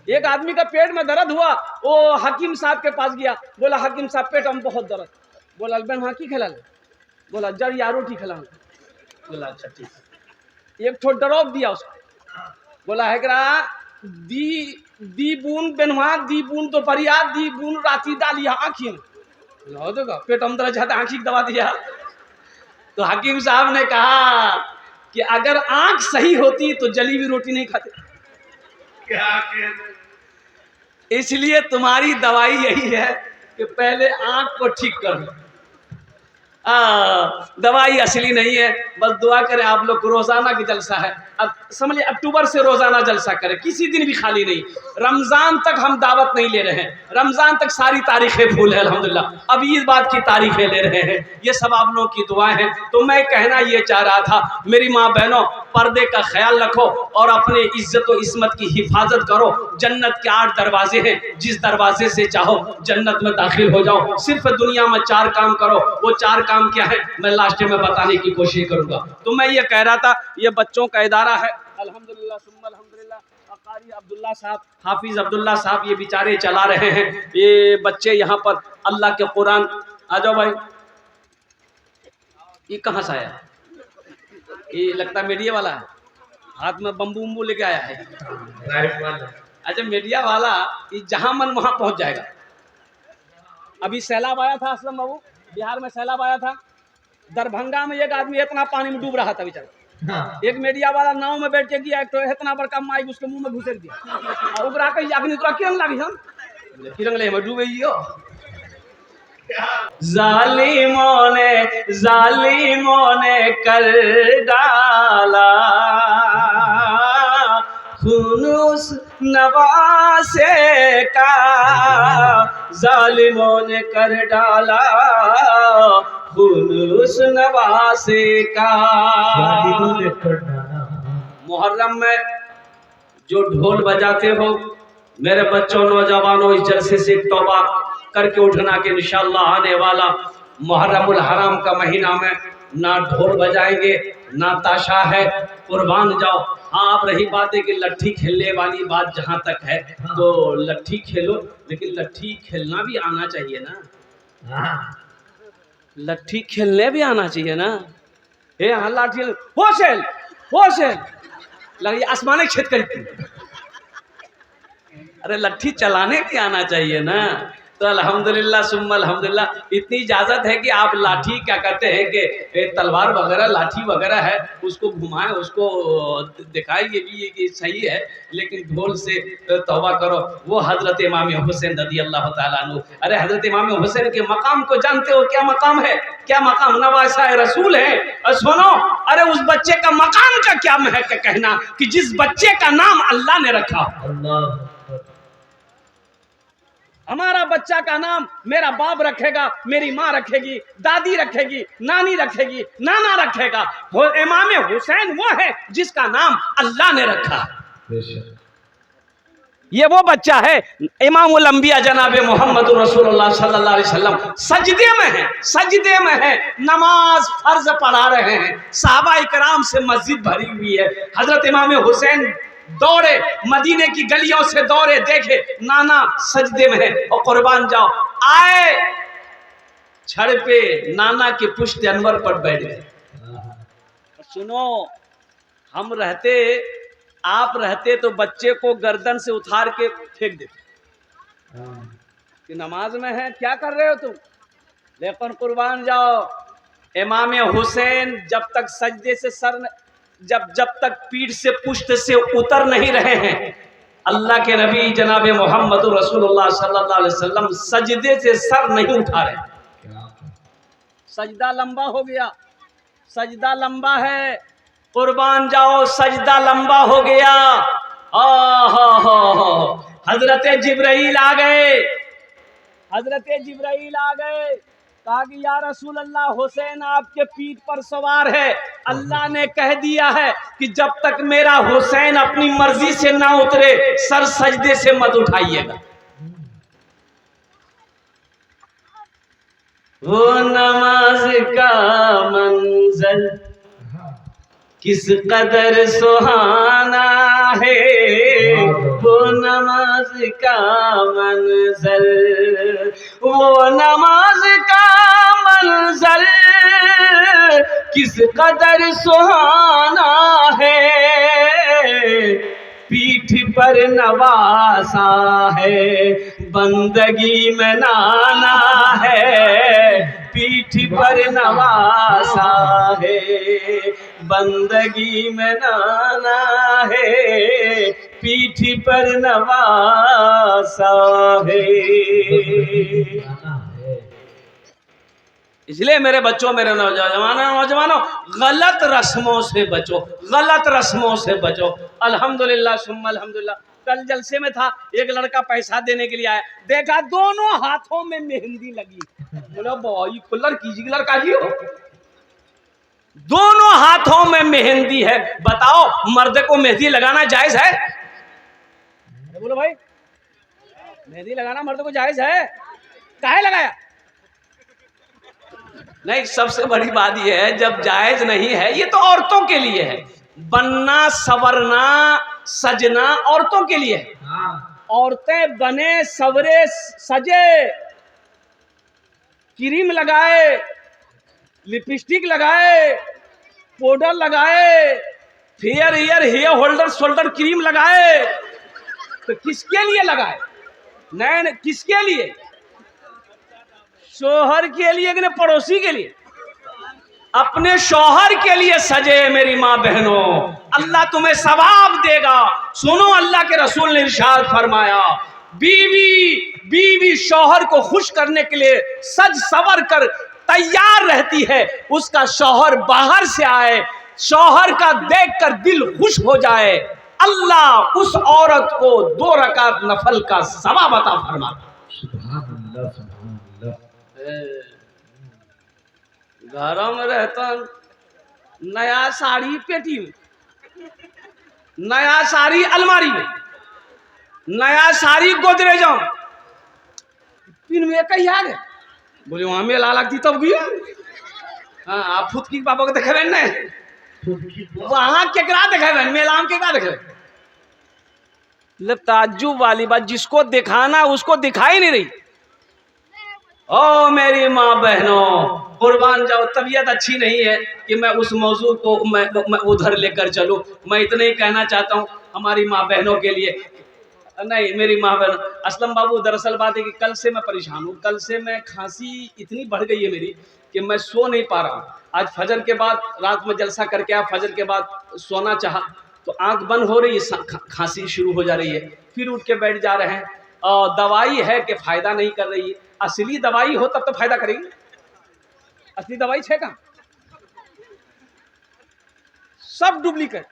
एक आदमी का पेट में दर्द हुआ, वो हकीम साहब के पास गया, बोला हकीम साहब पेट में बहुत दर्द। बोला अल्बन हाँ की खिला ले? बोला जड़ या रोटी खिला। बोला अच्छा ठीक। एक ठो ड्रॉप दिया उसको, बोला है दी बून बेनवा दी बून दोपहरिया दी बून राती डालिया आँखी में। पेट में दर्द जाता आँखी की दवा दिया। तो हकीम साहब ने कहा कि अगर आंख सही होती तो जली हुई रोटी नहीं खाते। क्या इसलिए तुम्हारी दवाई यही है कि पहले आंख को ठीक कर लो। दवाई असली नहीं है, बस दुआ करें आप लोग को। रोजाना की जलसा है, अब समझिए अक्टूबर से रोजाना जलसा करें, किसी दिन भी खाली नहीं। रमजान तक हम दावत नहीं ले रहे हैं, रमजान तक सारी तारीखें फूल है अल्हम्दुलिल्लाह, अब इस बात की तारीखें ले रहे हैं। ये सब आप लोगों की दुआएं हैं। तो मैं कहना ये चाह रहा था, मेरी माँ बहनों पर्दे का ख्याल रखो और अपने इज्जत और इस्मत की हिफाजत करो। जन्नत के 8 दरवाजे हैं, जिस दरवाजे से चाहो जन्नत में दाखिल हो जाओ। सिर्फ दुनिया में 4 काम करो, वो 4 काम क्या है मैं लास्ट में बताने की कोशिश करूंगा। तो मैं ये कह रहा था, ये बच्चों का इदारा है अल्हम्दुलिल्लाह सुम्मा अल्हम्दुलिल्लाह। कारी अब्दुल्ला साहब, हाफिज अब्दुल्ला साहब ये बेचारे चला रहे हैं। ये बच्चे यहाँ पर अल्लाह के कुरान, आ जाओ भाई। ये कहाँ से आया? ये लगता मीडिया वाला है, हाथ में बम्बू उम्बू लेके आया है। अच्छा मीडिया वाला, ये जहां मन वहां पहुंच जाएगा। अभी सैलाब आया था असलम बाबू, बिहार में सैलाब आया था। दरभंगा में एक आदमी इतना पानी में डूब रहा था बेचारा, एक मीडिया वाला नाव में बैठ के गया, एक तो इतना बड़का माइक उसके मुंह में घुसेर दिया और उगरा के आखिर तोरा किरण लागी हम किरण ले डूबे ही हो। जालिमों ने कर डाला खुनूस नवासे का, जालिमों ने कर डाला खुनूस नवासे का। मुहर्रम में जो ढोल बजाते हो मेरे बच्चों नौजवानों, इस जलसे से तौबा करके उठना कि इंशाअल्लाह आने वाला मुहर्रमुल हराम का महीना में ना ढोल बजाएंगे ना ताशा है, कुर्बान जाओ। हाँ आप रही बात है कि लट्ठी खेलने वाली बात जहाँ तक है तो लट्ठी खेलो, लेकिन लट्ठी खेलना भी आना चाहिए ना, लट्ठी खेलने भी आना चाहिए ना। हे हाँ लाठी होशेल लगी आसमानी छेद करती, अरे लट्ठी चलाने भी आना चाहिए ना। तो अल्हम्दुलिल्लाह सुम्मा अल्हम्दुलिल्लाह, इतनी इजाज़त है कि आप लाठी क्या कहते हैं कि तलवार वगैरह लाठी वगैरह है उसको घुमाएं, उसको दिखाएं, ये भी ये कि सही है, लेकिन ढोल से तौबा करो। वो हज़रत इमाम हुसैन रज़ी अल्लाह ताला अन्हु, अरे हज़रत इमाम हुसैन के मकाम को जानते हो? क्या मकाम है, क्या मकाम? नवासा रसूल है। और सुनो, अरे उस बच्चे का मकाम का क्या महक कहना कि जिस बच्चे का नाम अल्लाह ने रखा। हमारा बच्चा का नाम मेरा बाप रखेगा, मेरी माँ रखेगी, दादी रखेगी, नानी रखेगी, नाना रखेगा। वो इमाम हुसैन वो है जिसका नाम अल्लाह ने रखा। ये वो बच्चा है इमामुल अंबिया जनाबे मोहम्मद रसूलुल्लाह सल्लल्लाहु अलैहि वसल्लम सजदे में है, नमाज फर्ज पढ़ा रहे हैं, सहाबा इकराम से मस्जिद भरी हुई है। हजरत इमाम हुसैन दौड़े, मदीने की गलियों से दौड़े, देखे नाना सजदे में है और कुर्बान जाओ। आए छड़ पे नाना के पुश्त अनवर पर बैठ गए। सुनो, हम रहते, आप रहते तो बच्चे को गर्दन से उतार के फेंक देते कि नमाज में है, क्या कर रहे हो तुम। लेकिन कुर्बान जाओ, इमाम हुसैन जब तक सजदे से सर जब तक पीठ से पुश्त से उतर नहीं रहे हैं, अल्लाह के नबी जनाबे मोहम्मद रसूलुल्लाह सल्लल्लाहु अलैहि वसल्लम सजदे से सर नहीं उठा रहे। सजदा लंबा हो गया, सजदा लंबा है, कुर्बान जाओ सजदा लंबा हो गया। हजरत जिब्राइल आ गए, हजरत जिब्राइल आ गए, कहा कि या रसूल अल्लाह हुसैन आपके पीठ पर सवार है, अल्लाह ने कह दिया है कि जब तक मेरा हुसैन अपनी मर्जी से ना उतरे सर सजदे से मत उठाइएगा। वो नमाज का मंजर किस कदर सुहाना है, वो नमाज का मंजर, वो नमाज का मंजर किस कदर सुहाना है, पीठ पर नवासा है, बंदगी में नाना है, पीठ पर नवासा है, बंदगी में नाना है, पीठ पर नवासा है। इसलिए मेरे बच्चों, मेरे नौजवानों, गलत रस्मों से बचो, गलत रस्मों से बचो। अल्हम्दुलिल्लाह सुम्मा अल्हम्दुलिल्लाह, कल जलसे में था, एक लड़का पैसा देने के लिए आया, देखा दोनों हाथों में मेहंदी लगी। बोला भाई कुल्लर कीजिए, लड़का जी हो, दोनों हाथों में मेहंदी है, बताओ मर्द को मेहंदी लगाना जायज है? बोलो भाई, मेहंदी लगाना मर्द को जायज है? काहे लगाया? नहीं, सबसे बड़ी बात यह है, जब जायज नहीं है, ये तो औरतों के लिए है, बनना सवरना सजना औरतों के लिए है। औरतें बने सवरे सजे, क्रीम लगाए, लिपस्टिक लगाए, पाउडर लगाए, fair hair holder shoulder cream लगाए, तो किसके लिए लगाए? नहीं, किसके लिए? शोहर के लिए कि पड़ोसी के लिए? अपने शौहर के लिए सजे मेरी माँ बहनों, अल्लाह तुम्हें सवाब देगा। सुनो, अल्लाह के रसूल ने इरशाद फरमाया, बीवी शौहर को खुश करने के लिए सज सवर कर तैयार रहती है, उसका शौहर बाहर से आए, शौहर का देखकर दिल खुश हो जाए, अल्लाह उस औरत को 2 रकात नफल का सवाब अता फरमाता। घरों में रहता, नया साड़ी पेटी में, नया साड़ी अलमारी में, नया साड़ी गोदरेजों में, तीन में कहीं आ गए। बोले वहां मेला लगती तब गया। हाँ, आप खुद की पापा को देखे नहीं, वहां केकरा देखे, मेला में केकरा देखे? मतलब ताज्जुब वाली बात, जिसको दिखाना उसको दिखाई नहीं रही। ओ मेरी माँ बहनों, कुर्बान जाओ, तबीयत अच्छी नहीं है कि मैं उस मौजू को मैं उधर लेकर चलूं। मैं इतना ही कहना चाहता हूँ हमारी माँ बहनों के लिए, नहीं मेरी माँ बहन, असलम बाबू दरअसल बात है कि कल से मैं परेशान हूँ, कल से मैं खांसी इतनी बढ़ गई है मेरी कि मैं सो नहीं पा रहा हूँ। आज फजर के बाद, रात में जलसा करके आया, फजर के बाद सोना चाहा तो आंख बंद हो रही है, खांसी शुरू हो जा रही है, फिर उठ के बैठ जा रहे हैं। और दवाई है कि फायदा नहीं कर रही है। असली दवाई हो तब तो फायदा करेगी, असली दवाई छे का, सब डुप्लीकेट।